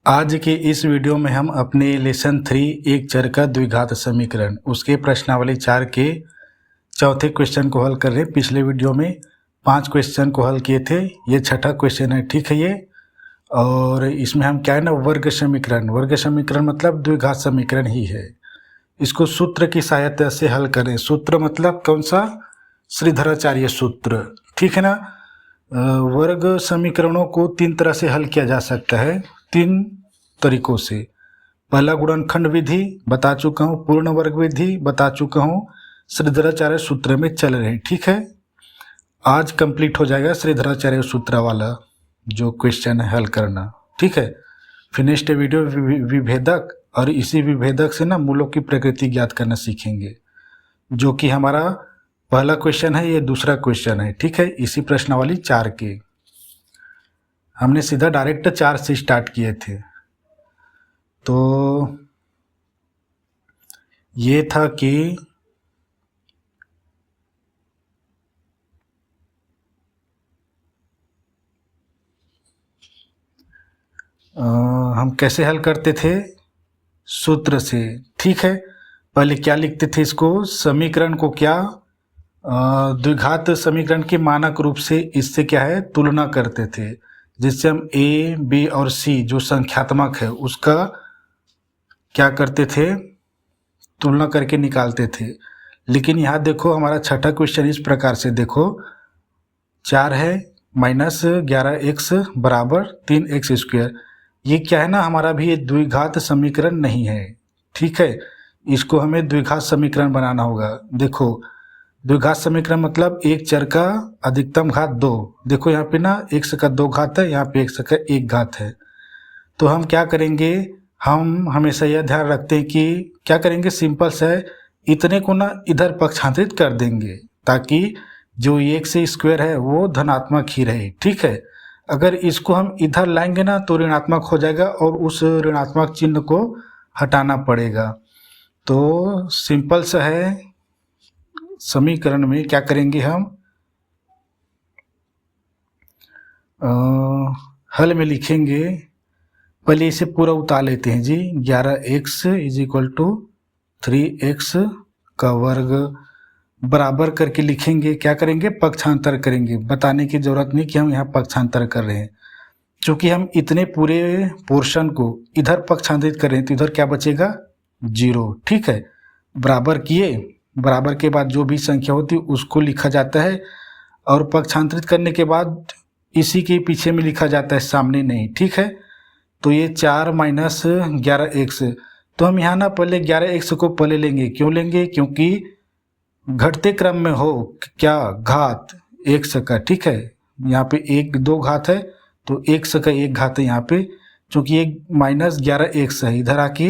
आज के इस वीडियो में हम अपने लेसन 3 एक चर का द्विघात समीकरण उसके प्रश्नावली 4 के चौथे क्वेश्चन को हल कर रहे हैं। पिछले वीडियो में 5 क्वेश्चन को हल किए थे, ये छठा क्वेश्चन है। ठीक है ये, और इसमें हम क्या है ना, वर्ग समीकरण मतलब द्विघात समीकरण ही है। इसको सूत्र की सहायता से हल करें। सूत्र मतलब कौन सा? श्रीधराचार्य सूत्र। ठीक है ना। वर्ग समीकरणों को 3 तरह से हल किया जा सकता है, 3 तरीकों से। पहला गुणनखंड विधि बता चुका हूँ, पूर्ण वर्ग विधि बता चुका हूँ, श्रीधराचार्य सूत्र में चल रहे। ठीक है, आज कंप्लीट हो जाएगा श्रीधराचार्य सूत्र वाला जो क्वेश्चन है हल करना। ठीक है, फिर नेक्स्ट वीडियो विभेदक, और इसी विभेदक से ना मूलों की प्रकृति ज्ञात करना सीखेंगे, जो कि हमारा पहला क्वेश्चन है, ये दूसरा क्वेश्चन है। ठीक है, इसी प्रश्नावली 4 के हमने सीधा डायरेक्ट 4 से स्टार्ट किए थे। तो ये था कि हम कैसे हल करते थे? सूत्र से। ठीक है, पहले क्या लिखते थे इसको, समीकरण को क्या द्विघात समीकरण के मानक रूप से इससे क्या है तुलना करते थे, जिससे हम ए बी और सी जो संख्यात्मक है उसका क्या करते थे, तुलना करके निकालते थे। लेकिन यहाँ देखो हमारा छठा क्वेश्चन इस प्रकार से देखो, 4 है माइनस 11x बराबर 3x²। ये क्या है ना, हमारा भी ये द्विघात समीकरण नहीं है। ठीक है, इसको हमें द्विघात समीकरण बनाना होगा। देखो द्विघात समीकरण मतलब एक चर का अधिकतम घात 2। देखो यहाँ पे ना x का 2 घात है, यहाँ पे x का 1 घात है। तो हम क्या करेंगे, हम हमेशा यह ध्यान रखते हैं कि क्या करेंगे, सिंपल से इतने को ना इधर पक्षांतरित कर देंगे, ताकि जो x² है वो धनात्मक ही रहे। ठीक है, अगर इसको हम इधर लाएंगे ना तो ऋणात्मक हो जाएगा और उस ऋणात्मक चिन्ह को हटाना पड़ेगा। तो सिंपल सा है, समीकरण में क्या करेंगे हम, हल में लिखेंगे, पहले इसे पूरा उतार लेते हैं जी। 11x = 3x का वर्ग बराबर करके लिखेंगे। क्या करेंगे, पक्षांतर करेंगे। बताने की जरूरत नहीं कि हम यहाँ पक्षांतर कर रहे हैं, क्योंकि हम इतने पूरे पोर्शन को इधर पक्षांतरित कर रहे हैं तो इधर क्या बचेगा, 0। ठीक है, बराबर किए, बराबर के बाद जो भी संख्या होती है उसको लिखा जाता है, और पक्षांतरित करने के बाद इसी के पीछे में लिखा जाता है, सामने नहीं। ठीक है, तो ये 4 माइनस 11x, तो हम यहाँ ना पहले 11x को पहले लेंगे। क्यों लेंगे, क्योंकि घटते क्रम में हो क्या, घात x का। ठीक है, यहाँ पे 2 घात है तो x का 1 घात है यहाँ पे, चूँकि ये माइनस 11x है, इधर आके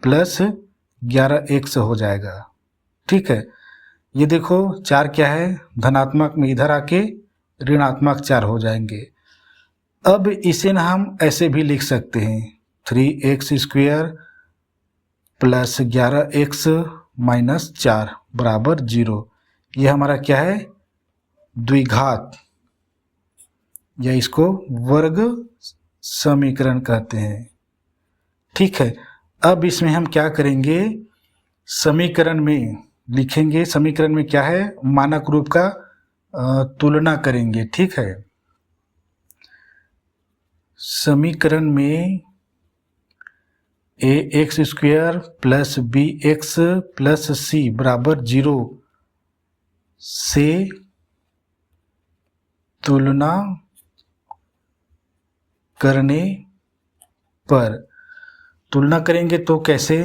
प्लस 11x हो जाएगा। ठीक है, ये देखो 4 क्या है, धनात्मक में इधर आके ऋणात्मक 4 हो जाएंगे। अब इसे ना हम ऐसे भी लिख सकते हैं, 3x² प्लस 11x माइनस 4 बराबर 0। ये हमारा क्या है, द्विघात, या इसको वर्ग समीकरण कहते हैं। ठीक है, अब इसमें हम क्या करेंगे, समीकरण में लिखेंगे, समीकरण में क्या है, मानक रूप का तुलना करेंगे। ठीक है, समीकरण में ax² plus bx plus c बराबर 0 से तुलना करने पर, तुलना करेंगे तो कैसे,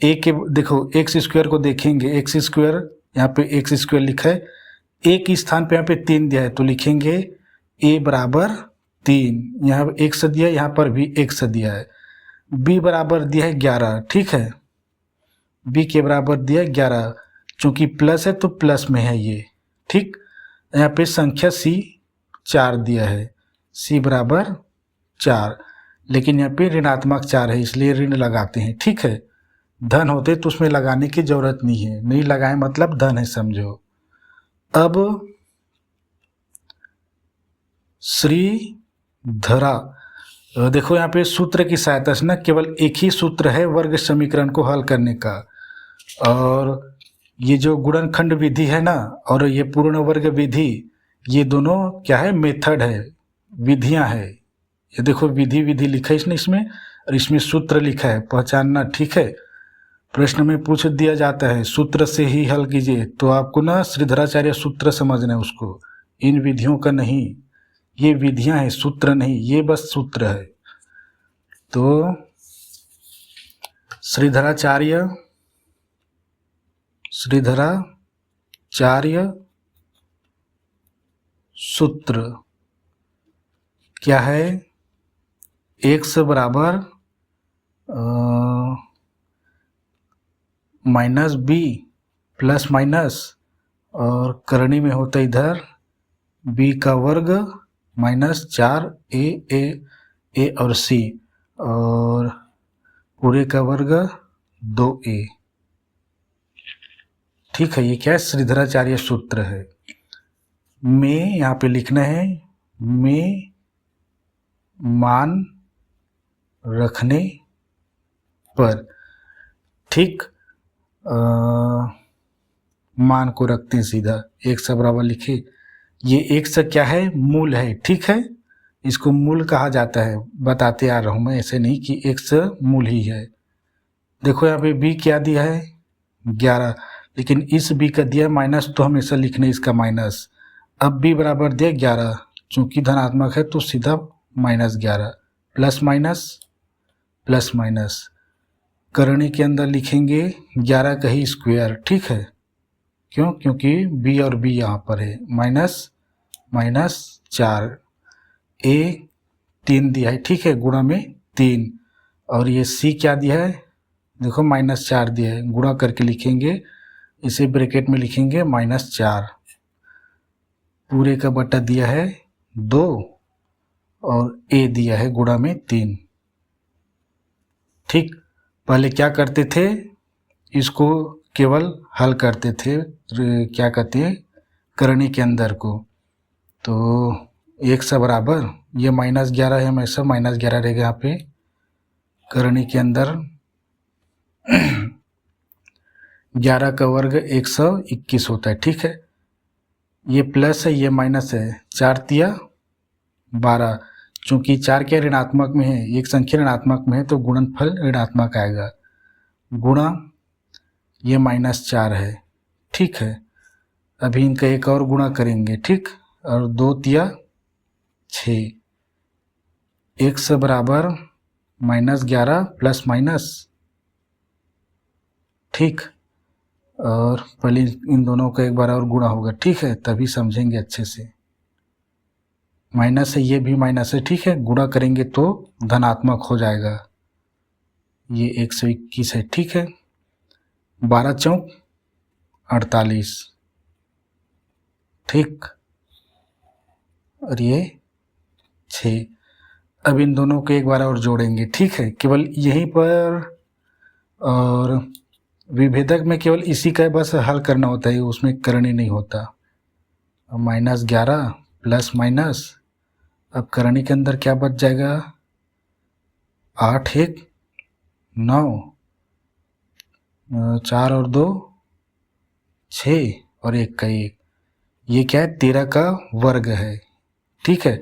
a के देखो x² को देखेंगे, x² यहाँ पे x² लिखा है, a के स्थान पे यहाँ पे 3 दिया है तो लिखेंगे a बराबर 3, यहाँ पे x दिया है, यहाँ पर भी x दिया है। b बराबर दिया है 11। ठीक है, b के बराबर दिया है 11, चूँकि प्लस है तो प्लस में है ये। ठीक, यहाँ पे संख्या c 4 दिया है, c बराबर 4, लेकिन यहाँ पे ऋणात्मक 4 है इसलिए ऋण लगाते हैं। ठीक है, धन होते तो उसमें लगाने की जरूरत नहीं है, नहीं लगाए मतलब धन है, समझो। अब श्रीधरा देखो यहाँ पे सूत्र की सहायता से ना केवल एक ही सूत्र है वर्ग समीकरण को हल करने का, और ये जो गुणनखंड विधि है ना और ये पूर्ण वर्ग विधि, ये दोनों क्या है, मेथड है, विधियां है। ये देखो विधि विधि लिखा है इसमें और इसमें सूत्र लिखा है, पहचानना, ठीक है। प्रश्न में पूछ दिया जाता है सूत्र से ही हल कीजिए, तो आपको ना श्रीधराचार्य सूत्र समझना है उसको, इन विधियों का नहीं। ये विधियां हैं, सूत्र नहीं, ये बस सूत्र है। तो श्रीधराचार्य सूत्र क्या है, x बराबर माइनस बी प्लस माइनस, और करणी में होता इधर b का वर्ग माइनस 4a और c, और पूरे का वर्ग 2a। ठीक है, ये क्या है, श्रीधराचार्य सूत्र है। में यहाँ पे लिखना है, में मान रखने पर, ठीक, मान को रखते हैं सीधा, एक से बराबर लिखे। ये एक से क्या है, मूल है, ठीक है, इसको मूल कहा जाता है, बताते आ रहा हूँ मैं, ऐसे नहीं कि एक से मूल ही है। देखो यहाँ पे b क्या दिया है, 11, लेकिन इस b का दिया माइनस, तो हमेशा लिखने इसका माइनस। अब b बराबर दिया 11, चूंकि धनात्मक है तो सीधा -11, प्लस माइनस प्लस माइनस, करणी के अंदर लिखेंगे 11 का ही स्क्वायर, ठीक है, क्यों, क्योंकि b और b यहाँ पर है, -4, a 3 दिया है, ठीक है, गुणा में 3, और ये c क्या दिया है, देखो -4 दिया है, गुणा करके लिखेंगे, इसे ब्रैकेट में लिखेंगे -4, पूरे का बटा दिया है 2, और a दिया है गुणा में 3। ठीक, पहले क्या करते थे, इसको केवल हल करते थे, क्या कहते हैं, करणी के अंदर को, तो 1 से बराबर ये -11 है, हमेशा -11 रहेगा यहाँ पे, करणी के अंदर 11 का वर्ग 121 होता है, ठीक है, ये प्लस है, ये माइनस है, 4 तिया 12, चूंकि 4 क्या ऋणात्मक में है, एक संख्या ऋणात्मक में है तो गुणनफल ऋणात्मक आएगा, गुणा ये -4 है, ठीक है। अभी इनका एक और गुणा करेंगे, ठीक, और 2 तिया 6, 1 से बराबर -11 प्लस माइनस, ठीक, और पहले इन दोनों का एक बार और गुणा होगा, ठीक है, तभी समझेंगे अच्छे से। माइनस है, ये भी माइनस है, ठीक है, गुणा करेंगे तो धनात्मक हो जाएगा, ये 121 है, ठीक है, 12 चौक 48, ठीक, और ये 6। अब इन दोनों को एक बार और जोड़ेंगे, ठीक है, केवल यहीं पर, और विभेदक में केवल इसी का बस हल करना होता है, उसमें करणी नहीं होता। -11 प्लस माइनस, अब करणी के अंदर क्या बच जाएगा, 8 1 9, 4 और 2 6, और 1 का 1, ये क्या है, 13 का वर्ग है, ठीक है,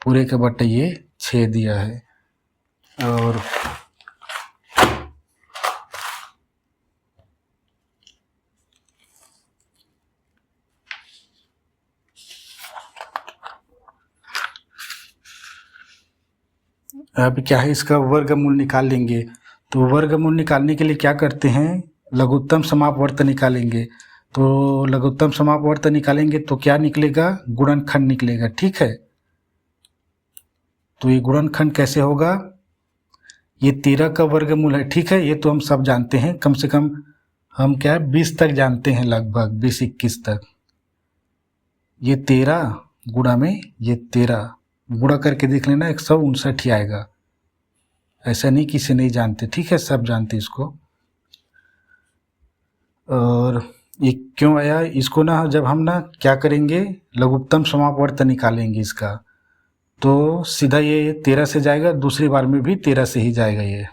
पूरे के बट्टे ये 6 दिया है। और अब क्या है, इसका वर्गमूल निकाल लेंगे, तो वर्गमूल निकालने के लिए क्या करते हैं, लघुत्तम समापवर्त निकालेंगे, तो लघुत्तम समापवर्त निकालेंगे तो क्या निकलेगा, गुणनखंड निकलेगा, ठीक है। तो ये गुणनखंड कैसे होगा, ये 13 का वर्गमूल है, ठीक है, ये तो हम सब जानते हैं, कम से कम हम क्या है 20 तक जानते हैं, लगभग 20-21 तक। ये 13 गुणा में ये 13 गुणा करके देख लेना, 159 ही आएगा, ऐसा नहीं किसी नहीं जानते, ठीक है, सब जानते इसको। और ये क्यों आया, इसको ना जब हम ना क्या करेंगे, लघुत्तम समापवर्त निकालेंगे इसका, तो सीधा ये 13 से जाएगा, दूसरी बार में भी 13 से ही जाएगा ये।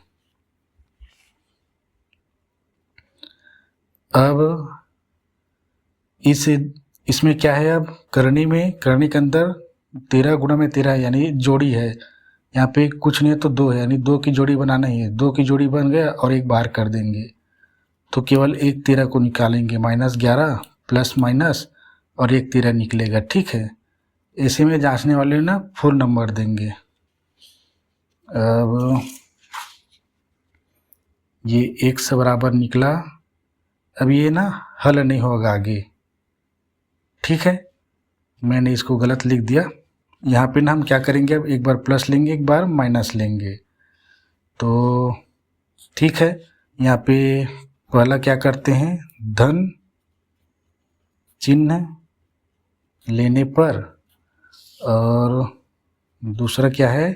अब इसमें क्या है, अब करनी के अंदर 13 गुणा में 13 है, यानी जोड़ी है। यहाँ पे कुछ नहीं है तो 2 है, यानी 2 की जोड़ी बनाना ही है। 2 की जोड़ी बन गया और एक बाहर कर देंगे, तो केवल एक 13 को निकालेंगे, -11 प्लस माइनस और एक 13 निकलेगा। ठीक है, ऐसे में जांचने वाले ना फुल नंबर देंगे। अब ये 1 से बराबर निकला। अब ये ना हल नहीं होगा आगे, ठीक है, मैंने इसको गलत लिख दिया। यहाँ पे ना हम क्या करेंगे, अब एक बार प्लस लेंगे, एक बार माइनस लेंगे। तो ठीक है, यहाँ पे पहला क्या करते हैं, धन चिन्ह लेने पर, और दूसरा क्या है,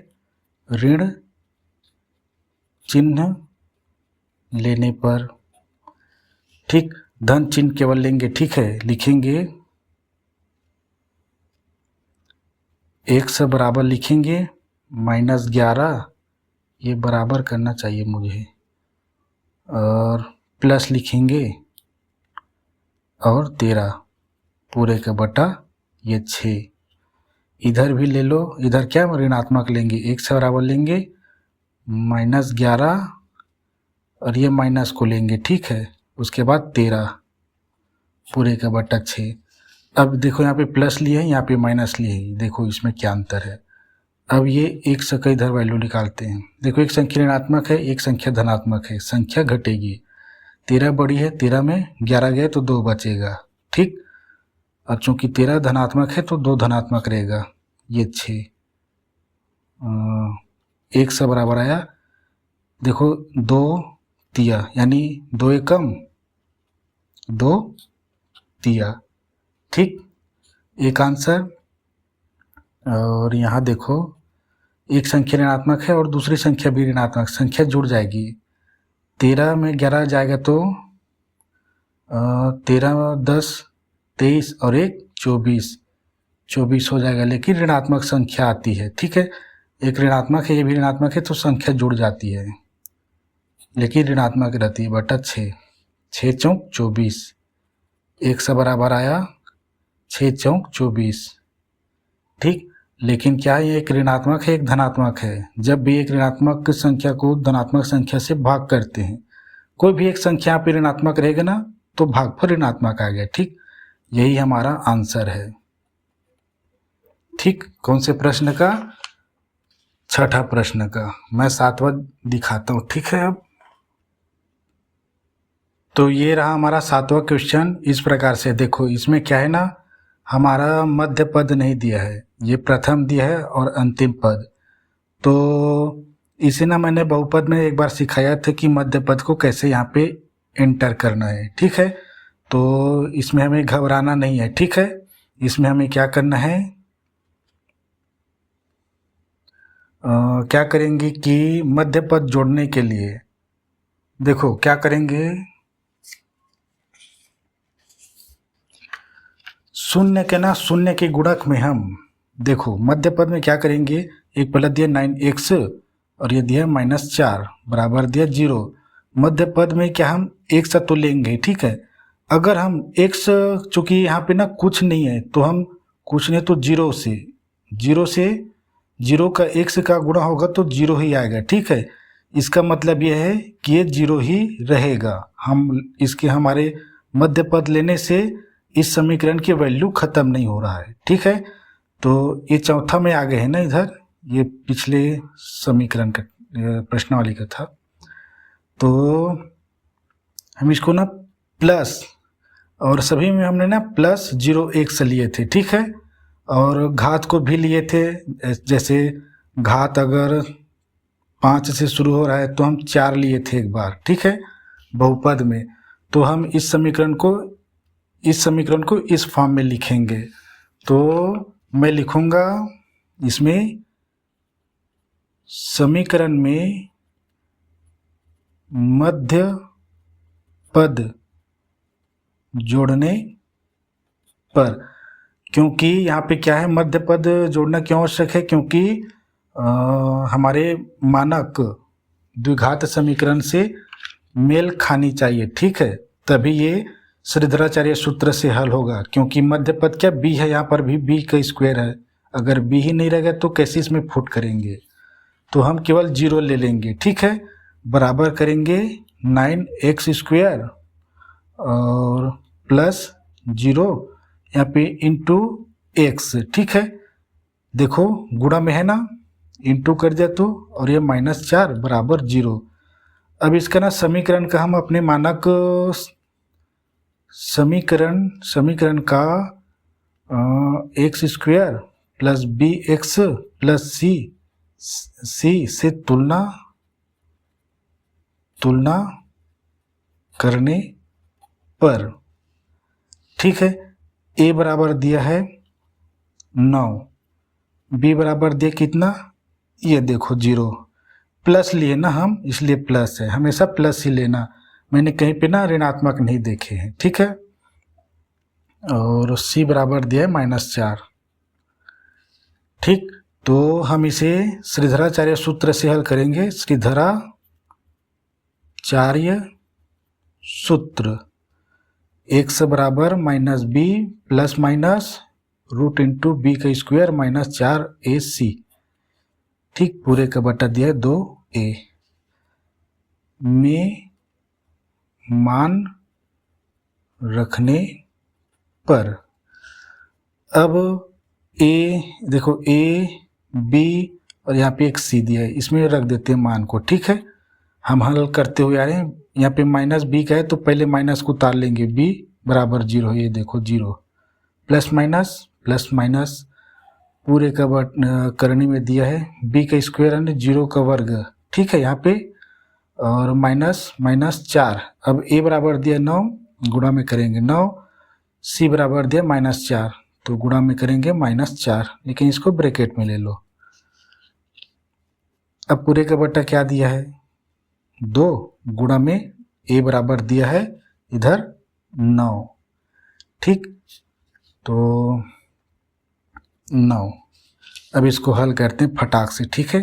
ऋण चिन्ह लेने पर। ठीक, धन चिन्ह केवल लेंगे, ठीक है, लिखेंगे 1 से बराबर लिखेंगे, -11 ये बराबर करना चाहिए मुझे, और प्लस लिखेंगे और 13 पूरे का बटा ये 6। इधर भी ले लो, इधर क्या ऋणात्मक लेंगे, 1 से बराबर लेंगे, -11 और ये माइनस को लेंगे, ठीक है, उसके बाद 13 पूरे का बटा 6। अब देखो यहाँ पे प्लस लिए हैं, यहाँ पे माइनस लिए हैं, देखो इसमें क्या अंतर है। अब ये एक से कई इधर वैल्यू निकालते हैं। देखो एक संख्या ऋणात्मक है, एक संख्या धनात्मक है, संख्या घटेगी। 13 बड़ी है, 13 में 11 गए तो 2 बचेगा, ठीक। अब चूंकि 13 धनात्मक है तो 2 धनात्मक रहेगा, ये 6 1 से बराबर आया। देखो 2 तिया, यानी 2 एकम 2 तिया, ठीक, एक आंसर। और यहाँ देखो एक संख्या ऋणात्मक है और दूसरी संख्या भी ऋणात्मक, संख्या जुड़ जाएगी। 13 में 11 जाएगा तो 13 10 23 और 1 24 हो जाएगा, लेकिन ऋणात्मक संख्या आती है, ठीक है, एक ऋणात्मक है, ये भी ऋणात्मक है, तो संख्या जुड़ जाती है, लेकिन ऋणात्मक रहती है, बटा 6 6 चौक 24, 1 से बराबर आया 6 चौक 24, ठीक। लेकिन क्या ये एक ऋणात्मक है, एक धनात्मक है। जब भी एक ऋणात्मक संख्या को धनात्मक संख्या से भाग करते हैं, कोई भी एक संख्या पे ऋणात्मक रहेगा ना तो भागफल ऋणात्मक आ गया, ठीक, यही हमारा आंसर है। ठीक, कौन से प्रश्न का, छठा प्रश्न का। मैं 7वां दिखाता हूँ, ठीक है। अब तो ये रहा हमारा 7वां क्वेश्चन। इस प्रकार से देखो, इसमें क्या है ना, हमारा मध्य पद नहीं दिया है, ये प्रथम दिया है और अंतिम पद। तो इसे ना मैंने बहुपद में एक बार सिखाया था कि मध्य पद को कैसे यहाँ पे एंटर करना है, ठीक है। तो इसमें हमें घबराना नहीं है, ठीक है। इसमें हमें क्या करना है, क्या करेंगे कि मध्य पद जोड़ने के लिए देखो क्या करेंगे, शून्य के गुणक में हम देखो मध्य पद में क्या करेंगे, एक पहले दिया 9x और ये दिया -4 बराबर दिया 0। मध्य पद में क्या हम x तो लेंगे, ठीक है। अगर हम x, चूंकि यहाँ पे ना कुछ नहीं है तो हम कुछ नहीं तो 0 से 0 का x का गुणा होगा तो 0 ही आएगा, ठीक है। इसका मतलब यह है कि ये 0 ही रहेगा। हम इसके हमारे मध्य पद लेने से इस समीकरण की वैल्यू खत्म नहीं हो रहा है, ठीक है। तो ये चौथा में आ गए हैं ना, इधर ये पिछले समीकरण का प्रश्नावली का था। तो हम इसको ना प्लस, और सभी में हमने ना +0 लिए थे, ठीक है। और घात को भी लिए थे, जैसे घात अगर 5 से शुरू हो रहा है तो हम 4 लिए थे एक बार, ठीक है, बहुपद में। तो हम इस समीकरण को इस फॉर्म में लिखेंगे। तो मैं लिखूंगा इसमें समीकरण में मध्य पद जोड़ने पर, क्योंकि यहाँ पे क्या है, मध्य पद जोड़ना क्यों आवश्यक है, क्योंकि हमारे मानक द्विघात समीकरण से मेल खानी चाहिए, ठीक है, तभी ये श्रीधराचार्य सूत्र से हल होगा। क्योंकि मध्य पद क्या b है, यहाँ पर भी b का स्क्वायर है, अगर b ही नहीं रहेगा तो कैसे इसमें फुट करेंगे, तो हम केवल 0 ले लेंगे, ठीक है, बराबर करेंगे 9x² और प्लस 0 यहाँ पे इंटू x, ठीक है, देखो गुणा में है ना, इंटू कर दिया तो, और ये -4 बराबर 0। अब इसका ना समीकरण का हम अपने मानक समीकरण का x² plus bx plus c से तुलना करने पर, ठीक है, a बराबर दिया है 9, b बराबर दिया कितना, ये देखो 0, प्लस लिए ना हम, इसलिए प्लस है, हमेशा प्लस ही लेना, मैंने कहीं पे ना ऋणात्मक नहीं देखे हैं, ठीक है, और c बराबर दिया है -4, ठीक। तो हम इसे श्रीधराचार्य सूत्र से हल करेंगे। श्रीधराचार्य सूत्र x बराबर -b plus minus root into B का स्क्वायर -4ac, ठीक, पूरे का बटा दिया है 2a में मान रखने पर। अब a देखो, a b और यहाँ पे एक c दिया है, इसमें रख देते हैं मान को, ठीक है, हम हल करते हुए आ रहे हैं। यहाँ पे -b का है तो पहले माइनस को उतार लेंगे, b बराबर 0, ये देखो 0, प्लस माइनस पूरे का करनी में दिया है b का स्क्वायर यानी 0 का वर्ग, ठीक है, यहाँ पे, और -4। अब a बराबर दिया 9, गुणा में करेंगे 9, c बराबर दिया -4, तो गुणा में करेंगे -4, लेकिन इसको ब्रैकेट में ले लो। अब पूरे का बटा क्या दिया है 2, गुणा में a बराबर दिया है इधर 9, ठीक, तो 9। अब इसको हल करते हैं फटाक से, ठीक है,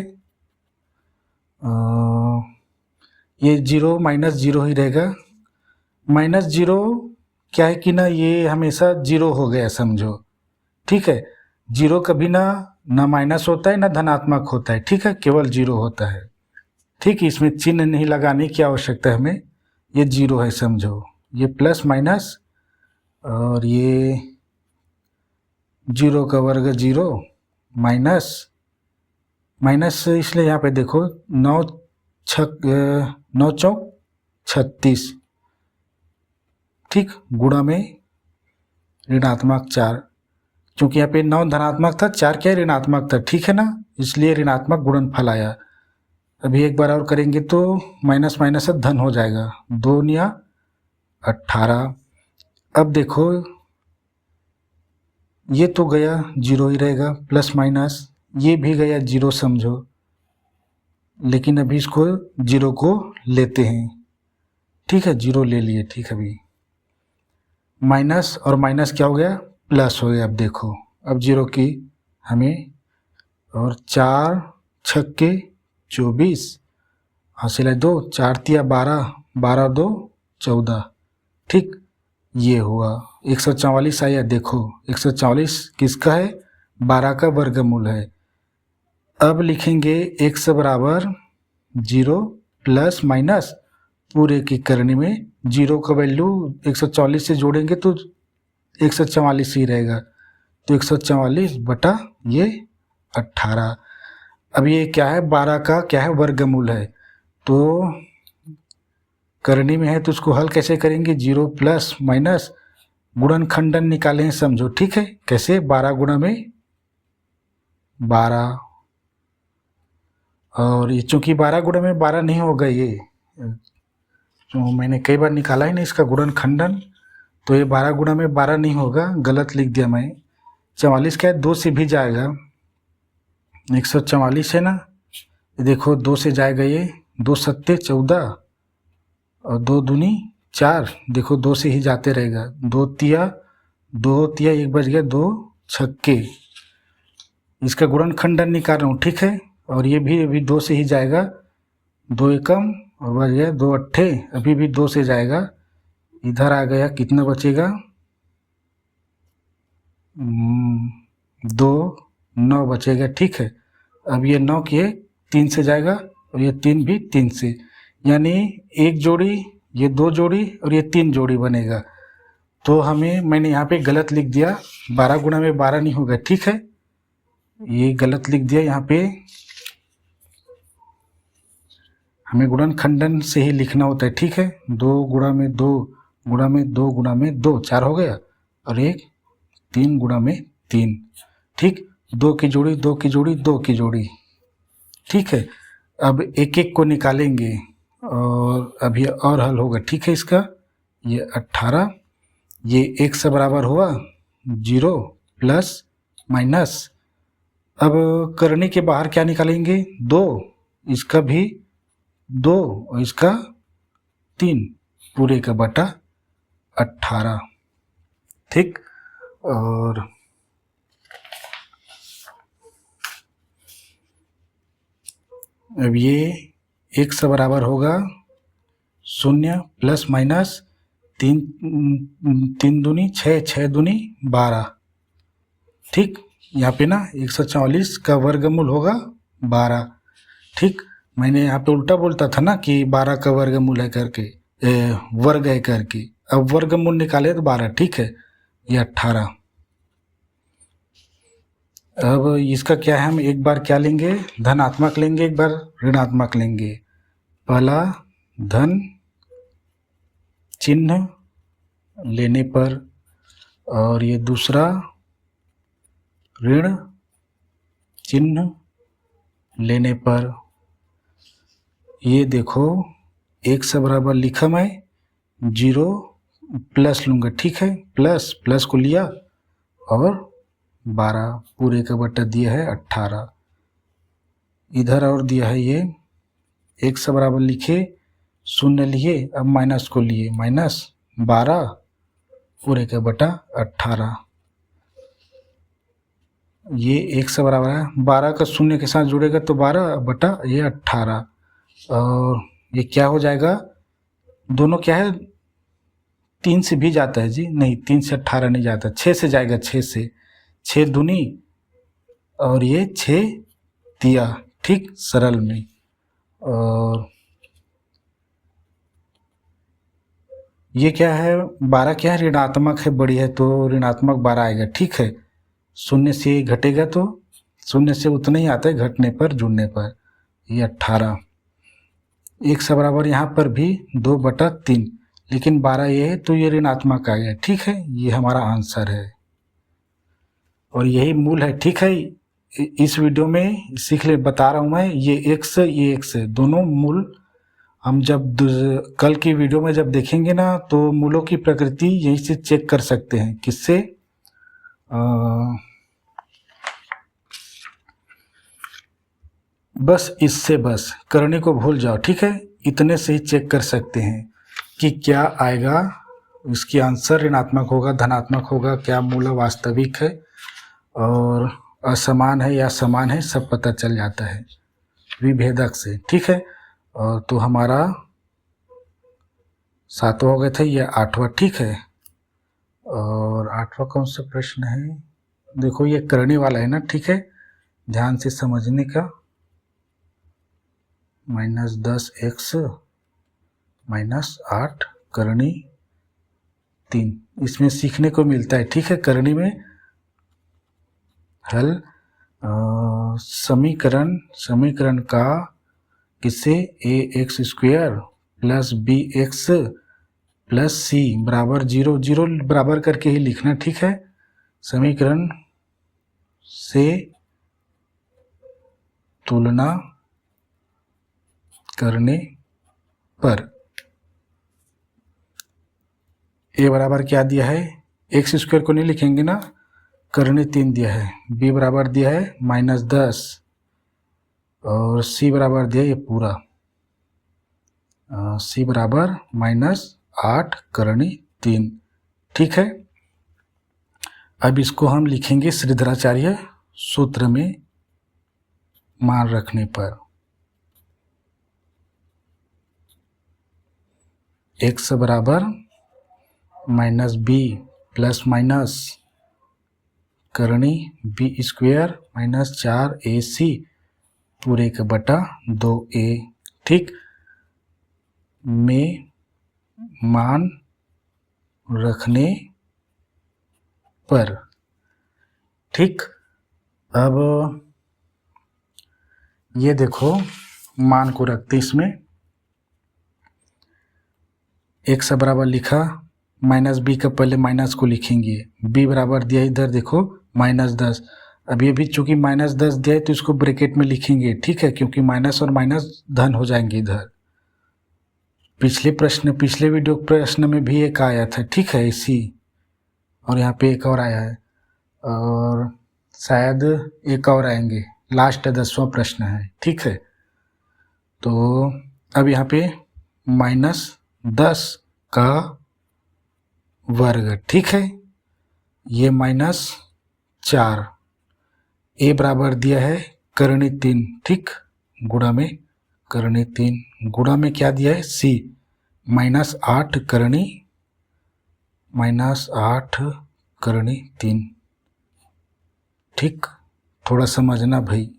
ये 0 -0 ही रहेगा, -0 क्या है कि ना, ये हमेशा 0 हो गया समझो, ठीक है, 0 कभी ना माइनस होता है ना धनात्मक होता है, ठीक है, केवल 0 होता है, ठीक, इसमें चिन्ह नहीं लगाने की आवश्यकता है हमें, ये 0 है समझो, ये प्लस माइनस और ये 0 का वर्ग 0 माइनस इसलिए यहाँ पे देखो 9 चौक 36, ठीक, गुणा में ऋणात्मक 4, क्योंकि यहाँ पे 9 धनात्मक था, 4 क्या ऋणात्मक था, ठीक है ना, इसलिए ऋणात्मक गुणनफल आया। अभी एक बार और करेंगे तो माइनस से धन हो जाएगा, 2 या 18। अब देखो ये तो गया 0 ही रहेगा, प्लस माइनस ये भी गया 0 समझो, लेकिन अभी इसको 0 को लेते हैं, ठीक है, 0 ले लिए, ठीक, अभी माइनस और माइनस क्या हो गया, प्लस हो गया। अब देखो, अब 0 की हमें, और 4 छक्के 24 हासिल है 2, 4 तिया 12, 12 2 14, ठीक, ये हुआ 144 आया। देखो 144 किसका है, 12 का वर्गमूल है। अब लिखेंगे x बराबर 0 प्लस माइनस पूरे की करनी में 0 का वैल्यू 144 से जोड़ेंगे तो 144 ही रहेगा, तो 144 बटा ये 18। अब ये क्या है, 12 का क्या है, वर्गमूल है, तो करनी में है तो उसको हल कैसे करेंगे, 0 प्लस माइनस गुणनखंडन निकाले हैं समझो, ठीक है, कैसे, 12 गुणा में 12, और ये चूंकि 12 गुणा में 12 नहीं होगा, ये तो मैंने कई बार निकाला ही नहीं इसका गुणनखंडन, तो ये 12 गुणा में 12 नहीं होगा, गलत लिख दिया मैं। 44 क्या है, 2 से भी जाएगा, 144 है ना, देखो 2 से जाएगा, ये 2 सत्ते 14 और 2 दूनी 4, देखो 2 से ही जाते रहेगा, 2 तिया 1 बच गया, 2 छक्के, इसका गुणनखंडन निकाल रहा हूँ, ठीक है। और ये भी अभी 2 से ही जाएगा, 2 एकम और बच गया 2 अट्ठे, अभी भी 2 से जाएगा, इधर आ गया, कितना बचेगा 2 9 बचेगा, ठीक है। अब ये 9 के 3 से जाएगा और ये 3 भी 3 से, यानी एक जोड़ी, ये 2 जोड़ी और ये 3 जोड़ी बनेगा। तो हमें, मैंने यहाँ पे गलत लिख दिया, 12 गुणा में 12 नहीं होगा, ठीक है, ये गलत लिख दिया यहाँ पे। हमें गुणनखंडन से ही लिखना होता है, ठीक है। 2 गुणा में 2 गुणा में 2 गुणा में 2 4 हो गया, और एक 3 गुणा में 3, ठीक। 2 की जोड़ी 2 की जोड़ी 2 की जोड़ी, ठीक है। अब एक एक को निकालेंगे और अभी और हल होगा, ठीक है। इसका ये 18, ये 1 से बराबर हुआ 0 प्लस माइनस, अब करने के बाहर क्या निकालेंगे 2, इसका भी 2 और इसका 3, पूरे का बटा 18, ठीक। और अब ये 1 से बराबर होगा 0 प्लस माइनस 3 3 दूनी 6, 6 दूनी 12, ठीक। यहाँ पे ना 144 का वर्गमूल होगा 12, ठीक। मैंने यहाँ पे उल्टा बोलता था ना कि 12 का वर्गमूल है करके, वर्ग है करके, अब वर्गमूल निकाले तो 12, ठीक है। ये 18। अब इसका क्या है, हम एक बार क्या लेंगे, धनात्मक लेंगे, एक बार ऋणात्मक लेंगे। पहला धन चिन्ह लेने पर, और ये दूसरा ऋण चिन्ह लेने पर। ये देखो 1 से बराबर लिखा मैं, 0 प्लस लूँगा, ठीक है, प्लस प्लस को लिया और 12 पूरे का बटा दिया है 18, इधर और दिया है ये 1 से बराबर लिखे, 0 लिए, अब माइनस को लिए, माइनस 12 पूरे का बटा 18, ये 1 से बराबर है 12 का 0 के साथ जुड़ेगा तो 12 बटा ये 18, और ये क्या हो जाएगा, दोनों क्या है 3 से भी जाता है जी, नहीं 3 से 18 नहीं जाता, 6 से जाएगा, 6 से, 6 दूनी और ये 6 दिया, ठीक, सरल में। और ये क्या है 12 क्या है, ऋणात्मक है, बड़ी है तो ऋणात्मक 12 आएगा, ठीक है। 0 से घटेगा तो 0 से उतना ही आता है घटने पर, जुड़ने पर। ये 18, 1 से बराबर यहाँ पर भी 2/3, लेकिन 12 ये है तो ये ऋणात्मक आ गया, ठीक है। ये हमारा आंसर है और यही मूल है, ठीक है। इस वीडियो में सीख ले, बता रहा हूँ मैं, ये x दोनों मूल हम जब कल की वीडियो में जब देखेंगे ना, तो मूलों की प्रकृति यही से चेक कर सकते हैं, किससे, बस इससे, बस करने को भूल जाओ, ठीक है। इतने से ही चेक कर सकते हैं कि क्या आएगा, इसकी आंसर ऋणात्मक होगा, धनात्मक होगा, क्या मूल वास्तविक है और असमान है या समान है, सब पता चल जाता है विभेदक से, ठीक है। और तो हमारा 7वां हो गया था, ये 8वां, ठीक है। और 8वां कौन सा प्रश्न है, देखो ये करने वाला है ना, ठीक है, ध्यान से समझने का। -10x -8 करनी 3, इसमें सीखने को मिलता है, ठीक है। करनी में हल, समीकरण का किससे, ax² + bx + c बराबर 0 0 बराबर करके ही लिखना, ठीक है। समीकरण से तुलना करने पर a बराबर क्या दिया है, x² को नहीं लिखेंगे ना, करने 3 दिया है, b बराबर दिया है -10 और c बराबर दिया ये पूरा, c बराबर -8 करनी 3, ठीक है। अब इसको हम लिखेंगे श्रीधराचार्य सूत्र में मान रखने पर x बराबर माइनस बी प्लस माइनस करनी बी स्क्वायर माइनस 4ac पूरे का बटा 2a, ठीक, में मान रखने पर, ठीक। अब ये देखो मान को रखते इसमें x बराबर लिखा माइनस बी का पहले माइनस को लिखेंगे, b बराबर दिया इधर देखो -10। अब ये भी चूंकि -10 दिया है तो इसको ब्रैकेट में लिखेंगे, ठीक है, क्योंकि माइनस और माइनस धन हो जाएंगे इधर। पिछले वीडियो प्रश्न में भी एक आया था, ठीक है, इसी, और यहाँ पे एक और आया है और शायद एक और आएंगे, लास्ट 10वां प्रश्न है, ठीक है। तो अब यहाँ पे -10 का वर्ग, ठीक है, ये -4, a बराबर दिया है करनी 3, ठीक, गुणा में करनी 3, गुणा में क्या दिया है c -8 करनी -8 करनी 3, ठीक। थोड़ा समझना भाई,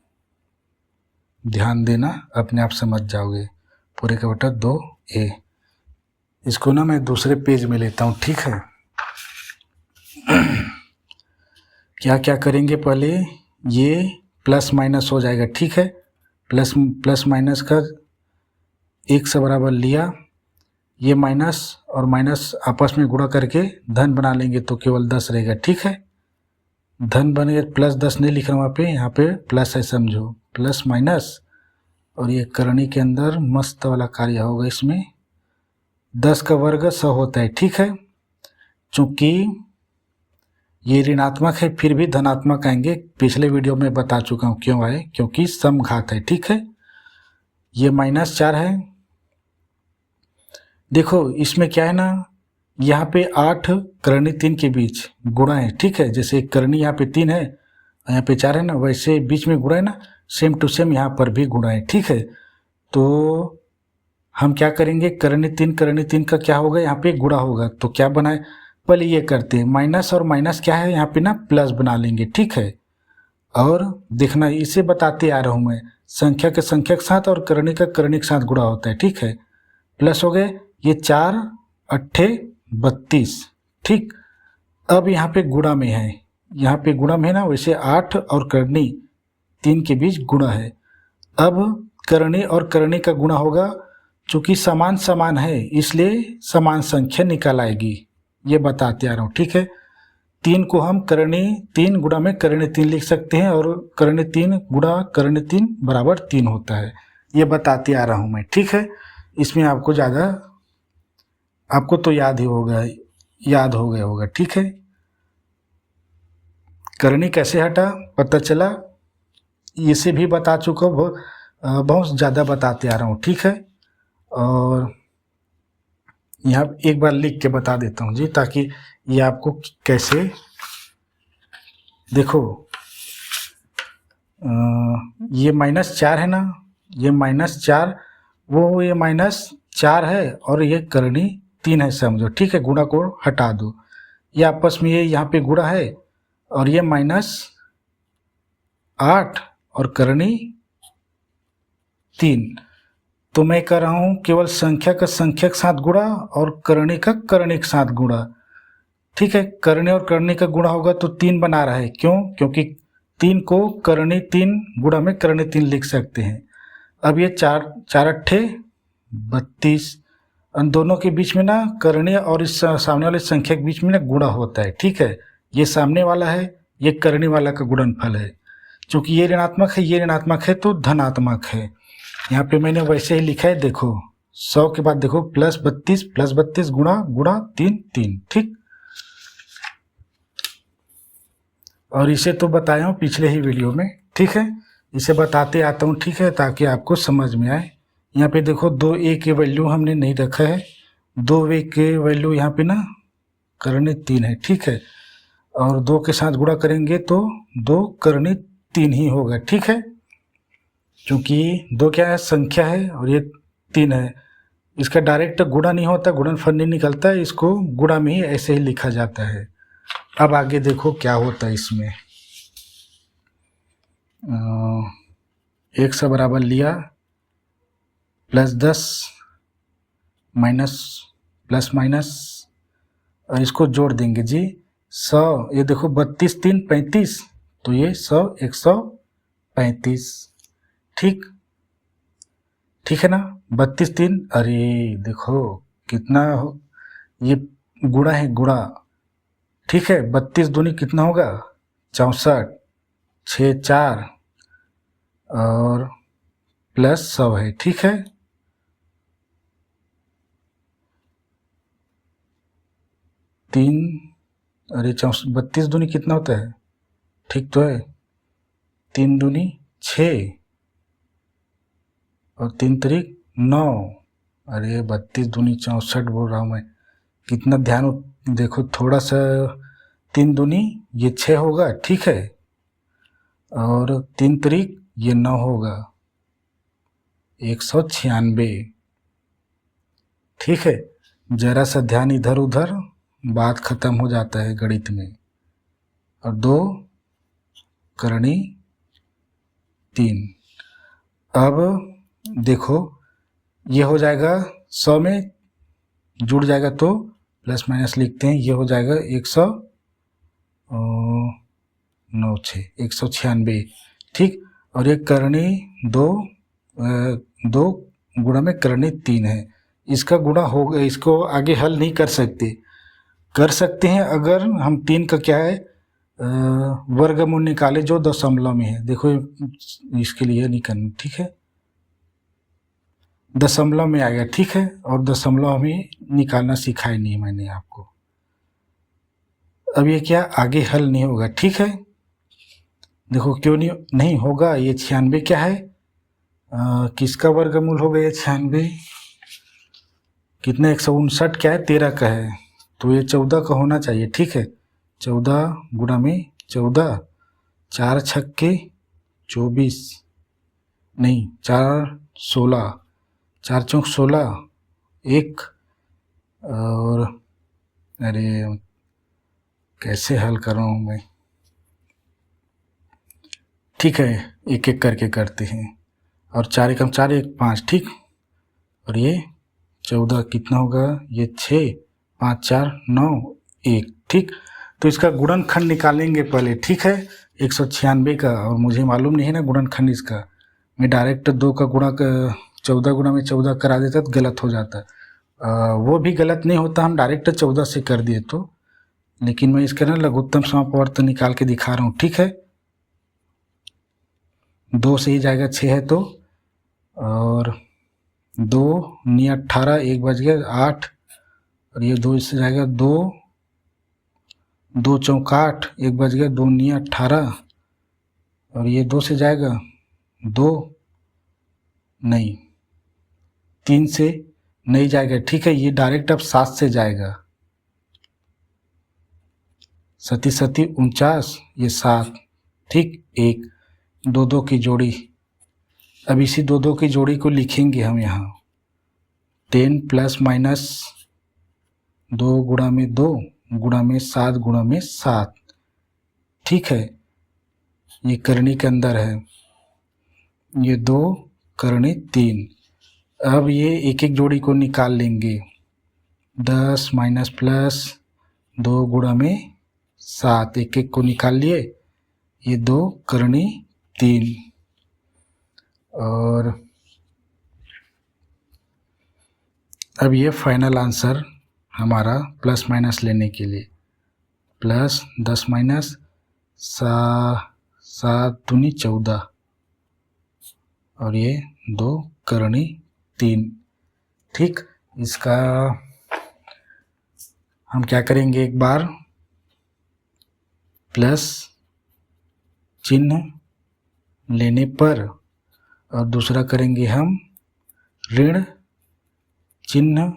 ध्यान देना, अपने आप समझ जाओगे। पूरे का बटा 2a। इसको ना मैं दूसरे पेज में लेता हूँ, ठीक है। क्या क्या करेंगे, पहले ये प्लस माइनस हो जाएगा, ठीक है, प्लस माइनस का x बराबर लिया, ये माइनस और माइनस आपस में गुणा करके धन बना लेंगे तो केवल 10 रहेगा, ठीक है। धन बनेगा, +10 नहीं लिख रहा हूँ वहाँ पे, यहाँ पे प्लस है, समझो, प्लस माइनस, और ये करनी के अंदर मस्त वाला कार्य होगा। इसमें 10 का वर्ग 100 होता है, ठीक है। चूंकि ये ऋणात्मक है फिर भी धनात्मक आएंगे, पिछले वीडियो में बता चुका हूँ क्यों आए, क्योंकि समघात है, ठीक है। ये -4 है। देखो इसमें क्या है ना, यहाँ पे 8 करनी 3 के बीच गुणा है, ठीक है। जैसे करनी यहाँ पे 3 है, यहाँ पे 4 है ना, वैसे बीच में गुणा है ना, सेम टू सेम यहाँ पर भी गुणा है, ठीक है। तो हम क्या करेंगे, करनी 3 का क्या होगा, यहाँ पे गुणा होगा, तो क्या बनाए, पहले ये करते हैं, माइनस और माइनस क्या है यहाँ पे ना, प्लस बना लेंगे, ठीक है। और देखना, इसे बताते आ रहा हूँ मैं, संख्या के संख्या के साथ और करनी का करनी के साथ गुणा होता है, ठीक है। प्लस हो गए, ये 4 8 32, ठीक। अब यहाँ पे गुणा में है, यहाँ पे गुणा में है ना, वैसे 8 और करनी 3 के बीच गुणा है। अब करनी और करनी का गुणा होगा, चूंकि समान समान है इसलिए समान संख्या निकल आएगी, ये बताते आ रहा हूँ, ठीक है। 3 को हम करनी 3 गुणा में करनी 3 लिख सकते हैं, और करनी 3 गुणा करनी 3 बराबर 3 होता है, ये बताते आ रहा हूँ मैं, ठीक है। इसमें आपको ज़्यादा, आपको तो याद हो गया होगा, ठीक है। करनी कैसे हटा पता चला, इसे भी बता चुका हूँ, बहुत ज़्यादा बताते आ रहा हूँ, ठीक है। और यहाँ एक बार लिख के बता देता हूँ जी, ताकि ये आपको कैसे, देखो ये -4 है ना, ये -4, वो ये -4 है और ये करनी 3 है, समझो, ठीक है। गुणा को हटा दो, ये आपस में ये यहाँ पे गुणा है, और ये -8 और करनी 3, तो मैं कर रहा हूँ केवल संख्या का संख्या के साथ गुणा और करनी का करनी के साथ गुणा, ठीक है। करनी और करनी का गुणा होगा तो 3 बना रहा है, क्यों, क्योंकि 3 को करनी 3 गुणा में करनी 3 लिख सकते हैं। अब ये 4 8 32, उन दोनों के बीच में ना करनी और इस सामने वाले संख्या के बीच में ना गुणा होता है, ठीक है। ये सामने वाला है, ये करनी वाला का गुणनफल है, चूँकि ये ऋणात्मक है, ये ऋणात्मक है, तो धनात्मक है। यहाँ पे मैंने वैसे ही लिखा है, देखो 100 के बाद देखो +32 गुणा 3, ठीक। और इसे तो बताया हूँ पिछले ही वीडियो में, ठीक है, इसे बताते आता हूँ, ठीक है, ताकि आपको समझ में आए। यहाँ पे देखो 2a के वैल्यू हमने नहीं रखा है, 2a के वैल्यू यहाँ पे ना करनी 3 है, ठीक है। और 2 के साथ गुणा करेंगे तो 2 करनी 3 ही होगा। ठीक है, क्योंकि 2 क्या है, संख्या है और ये 3 है। इसका डायरेक्ट गुणा नहीं होता, गुणनफल नहीं निकलता है, इसको गुणा में ही ऐसे ही लिखा जाता है। अब आगे देखो क्या होता है इसमें। 100 बराबर लिया +10 माइनस प्लस माइनस और इसको जोड़ देंगे जी 100। ये देखो 32 3 35, तो ये 100 135। ठीक है ना, 32 3, अरे देखो कितना ये गुणा है, गुणा। ठीक है, 32 दूनी कितना होगा 64, 6 4 और प्लस 100 है। ठीक है, अरे 32 दूनी कितना होता है, ठीक तो है, 3 दूनी 6 और 3 त्रिक 9। अरे 32 दूनी 64 बोल रहा हूँ मैं, कितना ध्यान देखो थोड़ा सा। 3 दूनी ये 6 होगा, ठीक है, और 3 त्रिक ये 9 होगा, 196। ठीक है, जरा सा ध्यान इधर उधर, बात खत्म हो जाता है गणित में। और 2 करनी 3। अब देखो ये हो जाएगा 100 में जुड़ जाएगा तो प्लस माइनस लिखते हैं, ये हो जाएगा 196। ठीक, और ये करनी 2 गुणा में करनी 3 है। इसका गुणा हो गया, इसको आगे हल नहीं कर सकते हैं अगर हम 3 का क्या है वर्गमूल निकाले जो दशमलव में है। देखो इसके लिए नहीं करना, ठीक है, दशमलव में आ गया। ठीक है, और दशमलव हमें निकालना सिखाया नहीं मैंने आपको। अब ये क्या आगे हल नहीं होगा। ठीक है, देखो क्यों नहीं होगा, ये 96 क्या है, किसका वर्गमूल हो गया 96, कितना 159 क्या है 13 का है, तो ये 14 का होना चाहिए। ठीक है, 14 गुणा में 14, 4 छक्के 24, नहीं 4 16, 4 चौक 16, 1 और अरे कैसे हल कर रहा हूँ मैं। ठीक है, एक एक करके करते हैं, और 4 एकम 4 1 5। ठीक, और ये 14 कितना होगा, ये 6 5 4 9 1। ठीक, तो इसका गुणनखंड निकालेंगे पहले। ठीक है, 196 का, और मुझे मालूम नहीं है ना गुणनखंड इसका, मैं डायरेक्ट 2 का गुणा 14 गुणा में 14 करा देता तो गलत हो जाता। वो भी गलत नहीं होता, हम डायरेक्ट 14 से कर दिए तो, लेकिन मैं इसका ना लघुत्तम समापवर्त निकाल के दिखा रहा हूँ। ठीक है, 2 से ही जाएगा 6 है तो, और 2 नी 18, 1 बज गया 8, और ये 2 इससे जाएगा 2 2 चौक 8, 1 बज गया 2 नी 18, और ये 2 से जाएगा 2, नहीं 3 से नहीं जाएगा। ठीक है, ये डायरेक्ट अब 7 से जाएगा, 7 7 49, ये 7। ठीक, 1 2 2 की जोड़ी, अब इसी 2 2 की जोड़ी को लिखेंगे हम यहाँ, 10 प्लस माइनस 2 गुणा में 2 गुणा में 7 गुणा में 7। ठीक है, ये करनी के अंदर है, ये 2 करनी 3। अब ये एक एक जोड़ी को निकाल लेंगे, 10 माइनस प्लस 2 गुणा में 7, एक एक को निकाल लिए, ये 2 करनी 3। और अब ये फाइनल आंसर हमारा प्लस माइनस लेने के लिए, प्लस 10 माइनस 7 दूनी 14, और ये 2 करनी 3। ठीक, इसका हम क्या करेंगे, एक बार प्लस चिन्ह लेने पर, और दूसरा करेंगे हम ऋण चिन्ह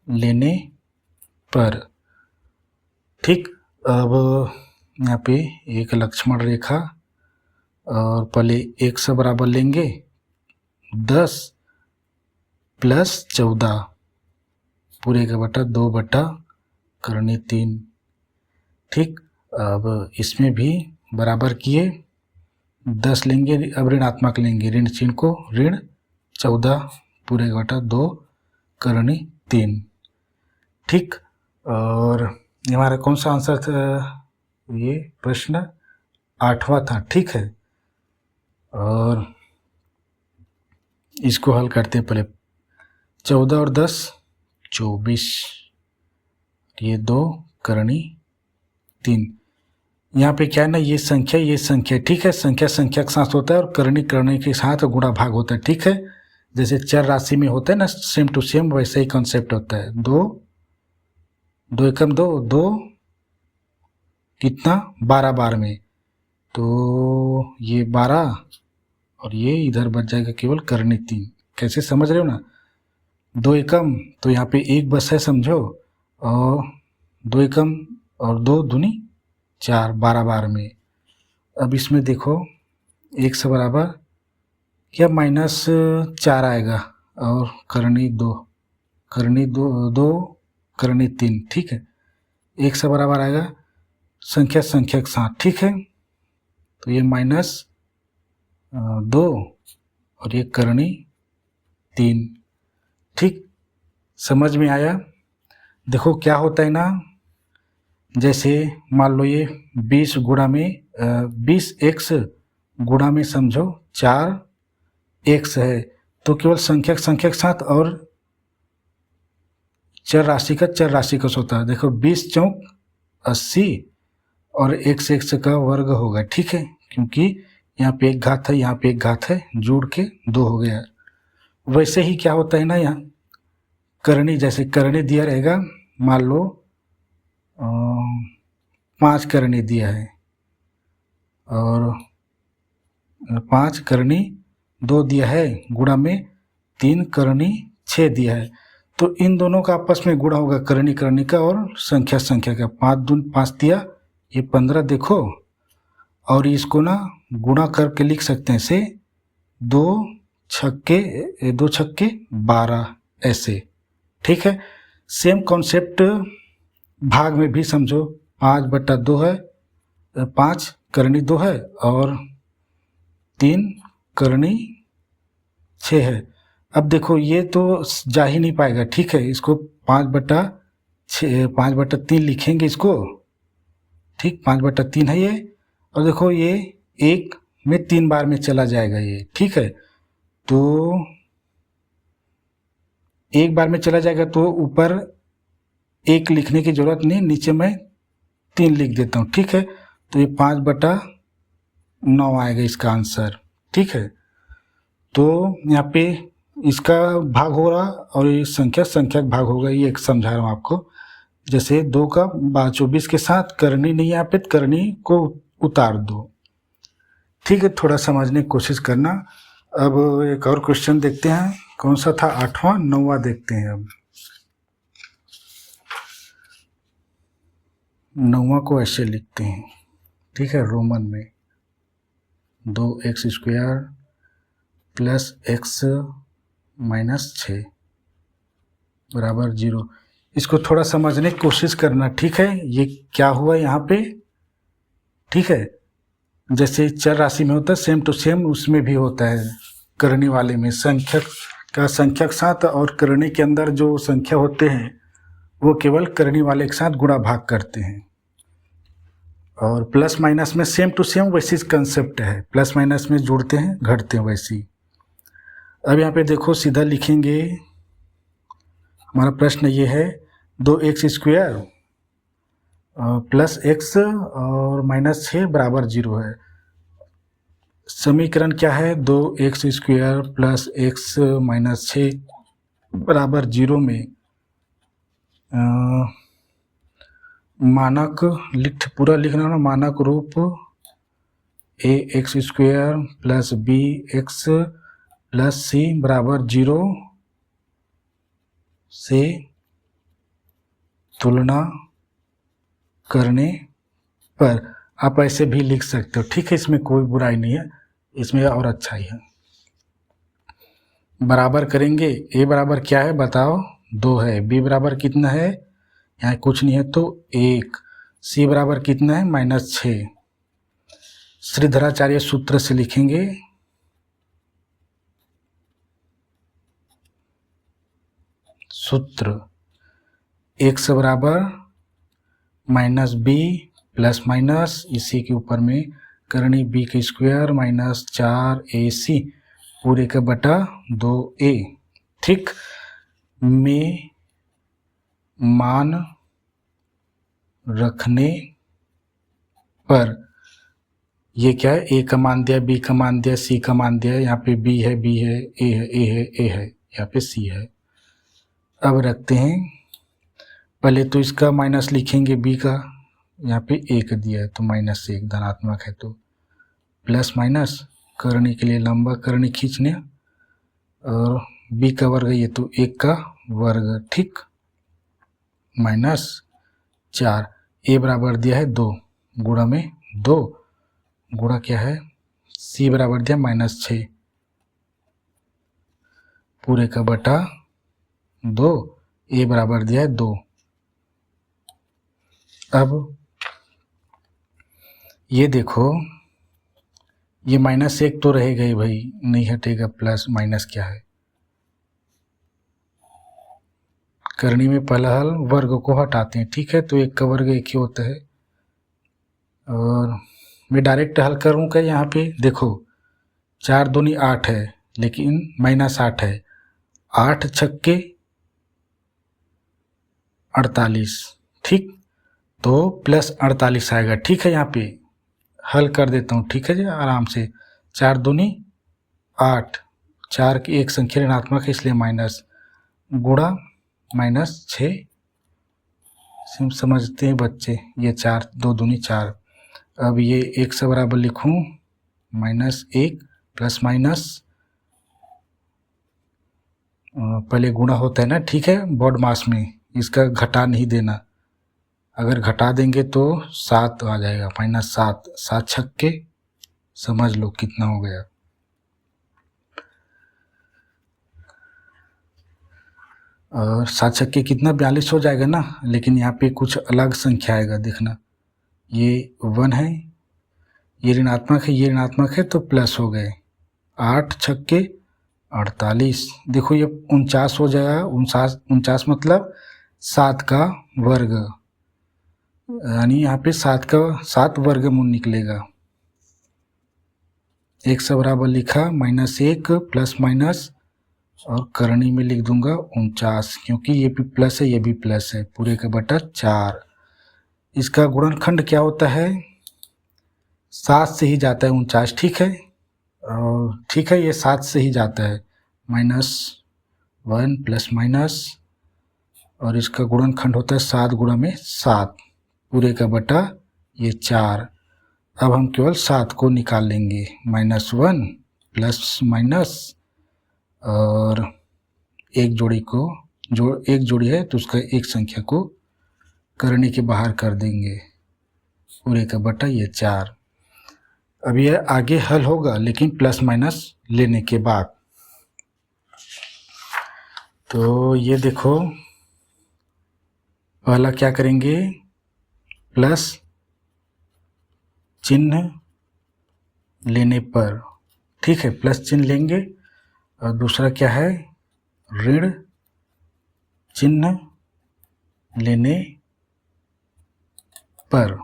लेने पर। ठीक, अब यहाँ पे एक लक्ष्मण रेखा और पहले 1 बराबर लेंगे 10 प्लस 14 पूरे का बटा 2 बटा करनी 3। ठीक, अब इसमें भी बराबर किए 10 लेंगे, अब ऋणात्मक लेंगे, ऋण चिन्ह को ऋण 14 पूरे का बटा 2 करनी 3। ठीक, और हमारा कौन सा आंसर था? ये प्रश्न 8वां था। ठीक है, और इसको हल करते हैं। पहले 14 और 10 24, ये 2 करनी 3। यहाँ पे क्या है ना, ये संख्या ठीक है, संख्या संख्या के साथ होता है और करनी के साथ गुणा भाग होता है। ठीक है, जैसे चर राशि में होता है ना सेम टू सेम, वैसा ही कॉन्सेप्ट होता है। 2 एकम 2 2 कितना 12 बार में, तो ये 12 और ये इधर बच जाएगा केवल करनी 3। कैसे समझ रहे हो ना? 2 एकम तो यहाँ पे 1 बस है समझो, और 2 एकम और 2 दूनी 4 12 बार में। अब इसमें देखो 1 से बराबर क्या -4 आएगा और करनी 2 करनी 3। ठीक है, 1 से बराबर आएगा संख्या के साथ। ठीक है, तो ये -2 और ये करनी 3। ठीक, समझ में आया? देखो क्या होता है ना, जैसे मान लो ये 20 गुणा में 20x गुणा में समझो 4x है, तो केवल संख्या के साथ और चर राशि का होता है। देखो 20 चौक 80 और x का वर्ग होगा। ठीक है, क्योंकि यहाँ पे एक घात है, यहाँ पे एक घात है, जुड़ के 2 हो गया। वैसे ही क्या होता है ना, यहाँ करनी, जैसे करनी दिया रहेगा, मान लो 5 करनी दिया है और 5 करनी 2 दिया है, गुणा में 3 करनी 6 दिया है, तो इन दोनों का आपस में गुणा होगा, करनी का और संख्या का। 5 दून 5 दिया, ये 15 देखो, और इसको ना गुणा करके लिख सकते हैं ऐसे 2 छक्के 12 ऐसे। ठीक है, सेम कॉन्सेप्ट भाग में भी समझो, 5 बटा 2 है, 5 करनी 2 है और 3 करनी 6 है। अब देखो ये तो जा ही नहीं पाएगा। ठीक है, इसको 5 बटा 3 लिखेंगे इसको। ठीक, 5 बटा 3 है ये, और देखो ये 1 में 3 बार में चला जाएगा ये। ठीक है, तो 1 बार में चला जाएगा, तो ऊपर 1 लिखने की जरूरत नहीं, नीचे मैं 3 लिख देता हूँ। ठीक है, तो ये 5 बटा 9 आएगा इसका आंसर। ठीक है, तो यहाँ पे इसका भाग हो रहा और ये संख्या का भाग होगा, ये एक समझा रहा हूँ आपको। जैसे 2 का 24 के साथ करनी नहीं, यहाँ पे करनी को उतार दो। ठीक है, थोड़ा समझने की कोशिश करना। अब एक और क्वेश्चन देखते हैं, कौन सा था? 8वां 9वां देखते हैं। अब 9वां को ऐसे लिखते हैं। ठीक है, रोमन में 2x² प्लस x माइनस 6 बराबर 0। इसको थोड़ा समझने की कोशिश करना। ठीक है, ये क्या हुआ यहाँ पे? ठीक है, जैसे चर राशि में होता है सेम टू सेम उसमें भी होता है, करने वाले में संख्या के साथ, और करने के अंदर जो संख्या होते हैं वो केवल करने वाले के साथ गुणा भाग करते हैं, और प्लस माइनस में सेम टू सेम वैसी कंसेप्ट है, प्लस माइनस में जुड़ते हैं घटते हैं वैसी। अब यहाँ पे देखो सीधा लिखेंगे, हमारा प्रश्न ये है 2x² प्लस x और -6 बराबर 0 है। समीकरण क्या है? 2x² प्लस x माइनस 6 बराबर 0 में मानक पूरा लिखना ना, मानक रूप ax² plus bx plus c बराबर 0 से तुलना करने पर आप ऐसे भी लिख सकते हो, ठीक है, इसमें कोई बुराई नहीं है, इसमें और अच्छा ही है। बराबर करेंगे, ए बराबर क्या है बताओ, 2 है, बी बराबर कितना है, यहाँ कुछ नहीं है तो 1, सी बराबर कितना है -6। श्रीधराचार्य सूत्र से लिखेंगे, सूत्र x बराबर -b प्लस माइनस इसी के ऊपर में करनी b का स्क्वायर -4ac पूरे का बटा 2a, ठीक, में मान रखने पर ये क्या है, a का मान दिया, b का मान दिया, c का मान दिया, यहाँ पे b है, b है, a है, a है, a है, यहाँ पे c है। अब रखते हैं, पहले तो इसका माइनस लिखेंगे b का, यहाँ पे 1 दिया है तो -1 धनात्मक है तो प्लस माइनस करने के लिए लंबा करनी खींचने, और b का वर्ग ये तो 1 का वर्ग, ठीक, -4, a बराबर दिया है 2 गुणा में 2 गुणा क्या है, c बराबर दिया -6 पूरे का बटा 2, a बराबर दिया है 2। अब ये देखो, ये -1 तो रहेगा ही भाई, नहीं हटेगा, प्लस माइनस क्या है, करनी में पहला हल वर्ग को हटाते हैं, ठीक है, तो 1 का वर्ग 1 ही होता है। और मैं डायरेक्ट हल करूँ क्या, यहाँ पे देखो 4 दूनी 8 है, लेकिन -8 है, 8 छक्के 48, ठीक, तो +48 आएगा, ठीक है, यहाँ पे हल कर देता हूँ, ठीक है जी, आराम से, 4 दूनी 8, 4 की एक संख्या ऋणात्मक है इसलिए माइनस, गुणा -6, समझते हैं बच्चे, ये 4 2 दूनी 4। अब ये 1 से बराबर लिखूँ -1 प्लस माइनस, पहले गुणा होता है ना, ठीक है, बॉड मास में इसका घटा नहीं देना, अगर घटा देंगे तो 7 आ जाएगा, -7, 7 छक्के समझ लो कितना हो गया। और 7 छक्के कितना 42 हो जाएगा ना, लेकिन यहाँ पे कुछ अलग संख्या आएगा, देखना, ये 1 है, ये ऋणात्मक है, ये ऋणात्मक है तो प्लस हो गए, 8 छक्के 48, देखो ये 49 हो जाएगा, 49 मतलब 7 का वर्ग, यानी यहाँ पे 7 वर्गमूल निकलेगा। 1 से बराबर लिखा -1 प्लस माइनस, और करणी में लिख दूंगा 49, क्योंकि ये भी प्लस है, ये भी प्लस है, पूरे का बटा 4। इसका गुणनखंड क्या होता है, 7 से ही जाता है 49, ठीक है, और ठीक है, ये 7 से ही जाता है, -1 प्लस माइनस, और इसका गुणनखंड होता है 7 गुणा में 7 पूरे का बटा ये 4। अब हम केवल 7 को निकाल लेंगे, -1 प्लस माइनस, और एक जोड़ी को, जो एक जोड़ी है तो उसका एक संख्या को करने के बाहर कर देंगे, पूरे का बटा ये 4। अब ये आगे हल होगा लेकिन प्लस माइनस लेने के बाद। तो ये देखो, पहला क्या करेंगे, प्लस चिन्ह लेने पर, ठीक है, प्लस चिन्ह लेंगे, और दूसरा क्या है, ऋण चिन्ह लेने पर।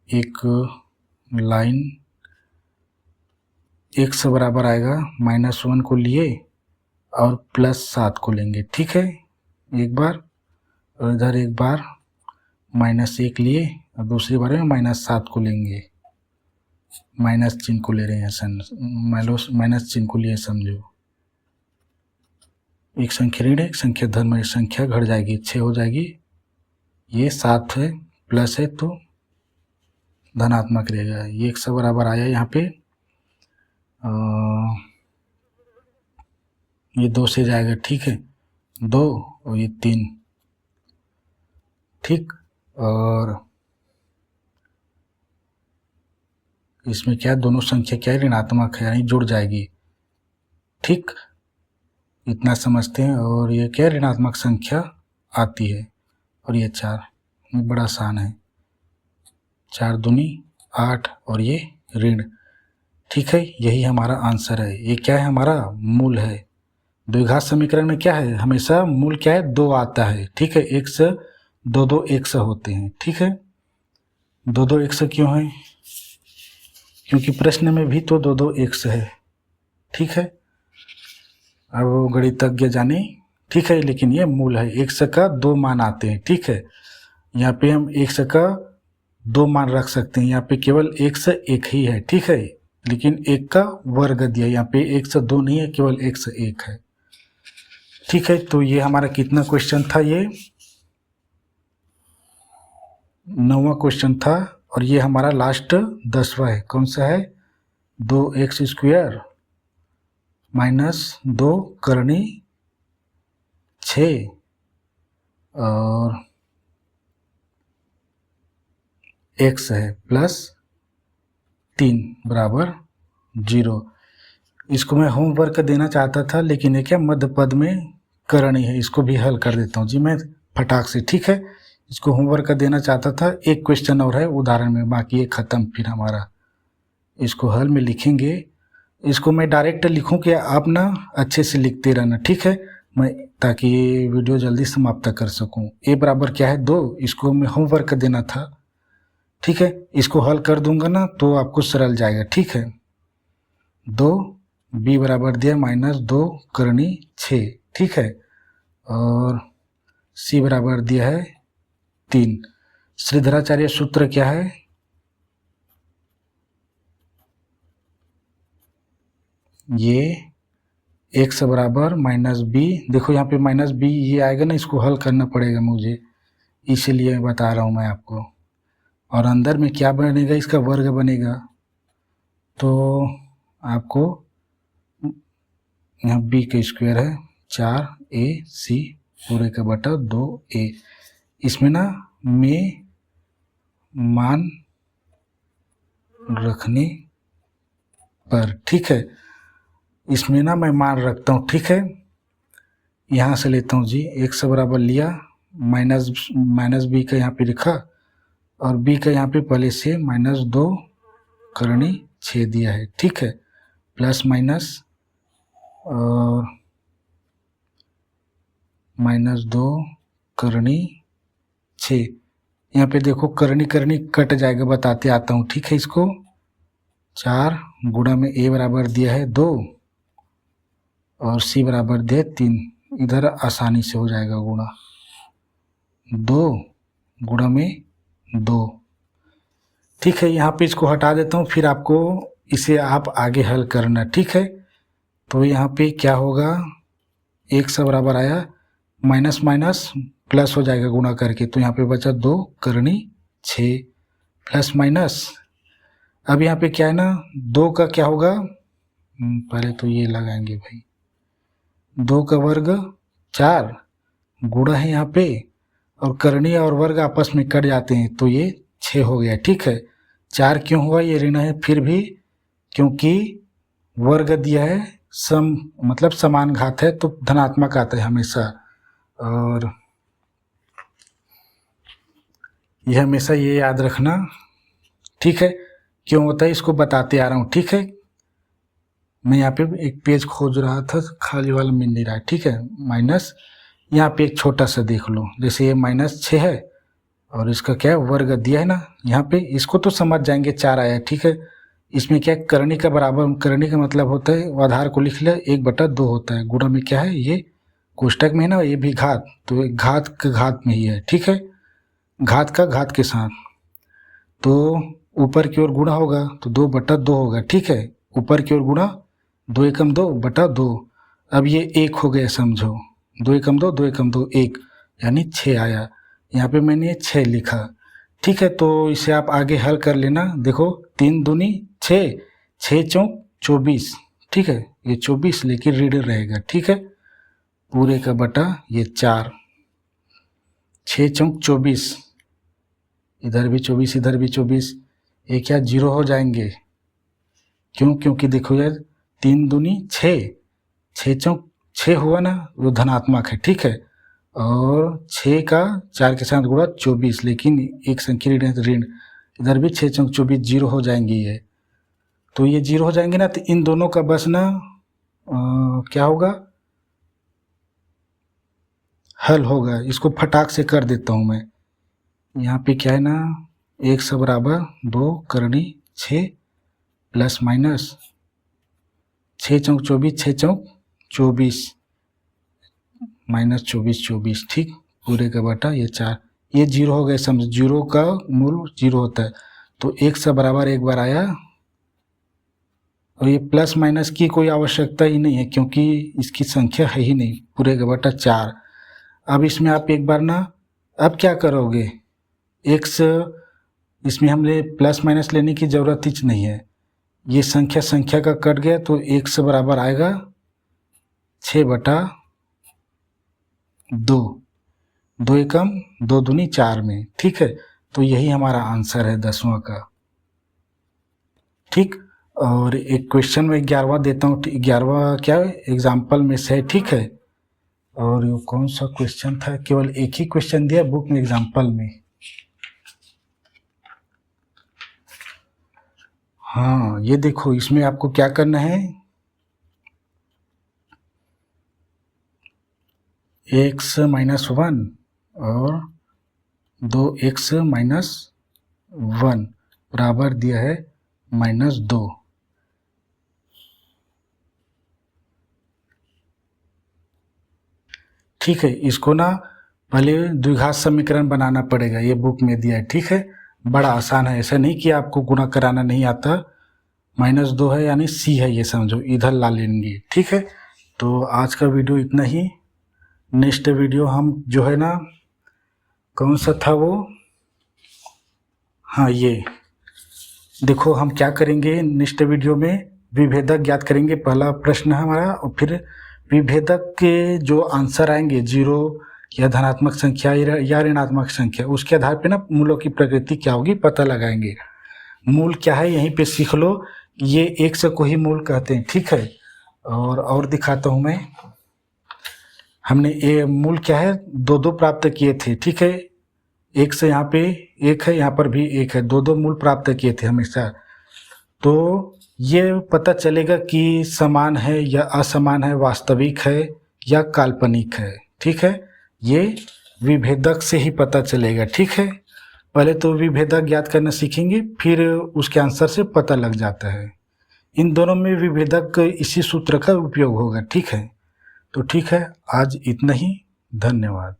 एक लाइन x बराबर आएगा, -1 को लिए और +7 को लेंगे, ठीक है, एक बार, और इधर एक बार -1 लिए और दूसरी बार में -7 को लेंगे, माइनस चिन्ह को ले रहे हैं, माइनस चिन्ह को लिए समझो, एक संख्या ऋण एक संख्या धन में, एक संख्या घट जाएगी, 6 हो जाएगी, ये 7 है, प्लस है तो धनात्मक रहेगा, ये 100 बराबर आया यहाँ पे, ये 2 से जाएगा, ठीक है, 2 और ये 3, ठीक। और इसमें क्या है, दोनों संख्या क्या है, ऋणात्मक है, यानी जुड़ जाएगी, ठीक। इतना समझते हैं। और ये क्या ऋणात्मक संख्या आती है। और ये 4, ये बड़ा आसान है, 4 दूनी 8 और ये ऋण, ठीक है। यही हमारा आंसर है। ये क्या है, हमारा मूल है। द्विघात समीकरण में क्या है, हमेशा मूल क्या है, 2 आता है, ठीक है। x 2 x होते हैं, ठीक है। 2 x क्यों है, क्योंकि प्रश्न में भी तो 2 x है, ठीक है। अब वो गणितज्ञ जाने, ठीक है, लेकिन ये मूल है। x का 2 मान आते हैं, ठीक है। यहाँ पे हम x का 2 मान रख सकते हैं, यहाँ पे केवल x 1 ही है, ठीक है। लेकिन 1 का वर्ग दिया, यहाँ पे x 2 नहीं है, केवल x 1 है, ठीक है। तो ये हमारा कितना क्वेश्चन था, ये 9वां क्वेश्चन था। और ये हमारा लास्ट 10वां है। कौन सा है, 2x² माइनस 2 करनी 6 और x है प्लस 3 बराबर 0। इसको मैं होमवर्क देना चाहता था, लेकिन ये क्या मध्य पद में करनी है, इसको भी हल कर देता हूँ जी मैं फटाक से, ठीक है। इसको होमवर्क देना चाहता था। एक क्वेश्चन और है उदाहरण में, बाकी ये ख़त्म फिर हमारा। इसको हल में लिखेंगे, इसको मैं डायरेक्ट लिखूं कि आप ना अच्छे से लिखते रहना, ठीक है, मैं ताकि ये वीडियो जल्दी समाप्त कर सकूं। ए बराबर क्या है 2, इसको मैं होमवर्क देना था, ठीक है। इसको हल कर दूंगा ना तो आपको सरल जाएगा, ठीक है। 2 b बराबर दिया -2 करनी 6, ठीक है। और c बराबर दिया है 3। श्रीधराचार्य सूत्र क्या है, ये x बराबर -b, देखो यहाँ पे -b ये आएगा ना, इसको हल करना पड़ेगा मुझे, इसीलिए बता रहा हूँ मैं आपको। और अंदर में क्या बनेगा, इसका वर्ग बनेगा। तो आपको यहाँ b का स्क्वायर है 4ac पूरे का बटा 2a, इसमें ना में मान रखने पर, ठीक है, इसमें ना मैं मान रखता हूँ, ठीक है। यहाँ से लेता हूँ जी, x बराबर लिया माइनस b का यहाँ पे लिखा, और b का यहाँ पे पहले से -2 करनी 6 दिया है, ठीक है, प्लस माइनस और -2 करनी 6। यहाँ पे देखो करनी करनी कट जाएगा, बताते आता हूँ, ठीक है। इसको 4 गुणा में a बराबर दिया है 2 और c बराबर दिया है 3, इधर आसानी से हो जाएगा गुणा, 2 गुणा में 2, ठीक है। यहाँ पे इसको हटा देता हूँ, फिर आपको इसे आप आगे हल करना, ठीक है। तो यहाँ पे क्या होगा, x बराबर आया माइनस माइनस प्लस हो जाएगा गुणा करके, तो यहाँ पे बचा 2 करनी 6 प्लस माइनस। अब यहाँ पे क्या है ना, 2 का क्या होगा, पहले तो ये लगाएंगे भाई, 2 का वर्ग 4 गुणा है यहाँ पे, और करनी और वर्ग आपस में कट जाते हैं, तो ये 6 हो गया, ठीक है। 4 क्यों हुआ, ये ऋण है फिर भी, क्योंकि वर्ग दिया है सम, मतलब समान घात है तो धनात्मक आता है हमेशा। और यह हमेशा ये याद रखना, ठीक है। क्यों होता है इसको बताते आ रहा हूँ, ठीक है। मैं यहाँ पे एक पेज खोज रहा था, खाली वाला मिल नहीं रहा है, ठीक है। माइनस यहाँ पे एक छोटा सा देख लो, जैसे ये -6 है और इसका क्या है वर्ग दिया है ना, यहाँ पे इसको तो समझ जाएंगे, 4 आया, ठीक है। इसमें क्या करनी का बराबर, करनी का मतलब होता है आधार को लिख लिया 1/2 होता है, गुणा में क्या है, ये कोष्टक में है ना, ये भी घात, तो घात का घात में ही है, ठीक है, घात का घात के साथ। तो ऊपर की ओर गुणा होगा तो 2/2 होगा, ठीक है, ऊपर की ओर गुणा 2 एकम 2/2। अब ये 1 हो गया, समझो 2 एकम 2 2 एकम 2 1, यानी 6 आया। यहाँ पे मैंने 6 लिखा, ठीक है। तो इसे आप आगे हल कर लेना, देखो 3 दूनी 6, 6 चौक 24, ठीक है, ये 24 लेकिन ऋण रहेगा, ठीक है। पूरे का बटा ये 4, 6 चौक 24, इधर भी 24 इधर भी 24, ये क्या जीरो हो जाएंगे? क्यों? क्योंकि देखो यार 3 दूनी 6, 6 चौक 6 हुआ ना, वो धनात्मक है, ठीक है। और 6 का 4 के साथ गुणा 24, लेकिन एक संख्या ऋण है तो ऋण, इधर भी 6 चौक 24 जीरो हो जाएंगे ये, तो ये जीरो हो जाएंगे ना, तो इन दोनों का बस ना क्या होगा, हल होगा। इसको फटाक से कर देता हूँ मैं। यहाँ पे क्या है ना, 1 बराबर 2 करनी 6 प्लस माइनस 6 चौक 24, 6 चौक 24 माइनस 24 24, ठीक, पूरे का बटा ये 4, ये जीरो हो गए। समझ, जीरो का मूल जीरो होता है, तो 1 बराबर एक बार आया, और ये प्लस माइनस की कोई आवश्यकता ही नहीं है क्योंकि इसकी संख्या है ही नहीं, पूरे का बटा 4। अब इसमें आप एक बार ना, अब क्या करोगे, x, इसमें हमने प्लस माइनस लेने की ज़रूरत ही नहीं है, ये संख्या का कट गया, तो 1 बराबर आएगा 6/2, 2 एकम 2 दूनी 4 में, ठीक है। तो यही हमारा आंसर है 10वां का, ठीक। और एक क्वेश्चन में 11वां देता हूँ, 11वां क्या एग्जाम्पल में से है, ठीक है। और ये कौन सा क्वेश्चन था, केवल एक ही क्वेश्चन दिया बुक में एग्जाम्पल में, हाँ ये देखो, इसमें आपको क्या करना है, x - 1 और 2x - 1 बराबर दिया है -2। ठीक है, इसको ना पहले द्विघात समीकरण बनाना पड़ेगा, ये बुक में दिया है, ठीक है। बड़ा आसान है, ऐसा नहीं कि आपको गुणा कराना नहीं आता। -2 है यानी सी है, ये समझो, इधर ला लेंगे, ठीक है। तो आज का वीडियो इतना ही। नेक्स्ट वीडियो हम जो है ना, कौन सा था वो, हाँ ये देखो, हम क्या करेंगे नेक्स्ट वीडियो में, विभेदक ज्ञात करेंगे, पहला प्रश्न है हमारा, और फिर विभेदक के जो आंसर आएंगे, जीरो या धनात्मक संख्या या ऋणात्मक संख्या, उसके आधार पे ना मूलों की प्रकृति क्या होगी पता लगाएंगे। मूल क्या है यहीं पे सीख लो, ये एक से को ही मूल कहते हैं, ठीक है। और दिखाता हूँ मैं, हमने ये मूल क्या है, 2 प्राप्त किए थे, ठीक है। एक से यहाँ पे एक है, यहाँ पर भी एक है, 2 मूल प्राप्त किए थे हमेशा। तो ये पता चलेगा कि समान है या असमान है, वास्तविक है या काल्पनिक है, ठीक है। ये विभेदक से ही पता चलेगा, ठीक है। पहले तो विभेदक ज्ञात करना सीखेंगे, फिर उसके आंसर से पता लग जाता है। इन दोनों में विभेदक इसी सूत्र का उपयोग होगा, ठीक है। तो ठीक है, आज इतना ही, धन्यवाद।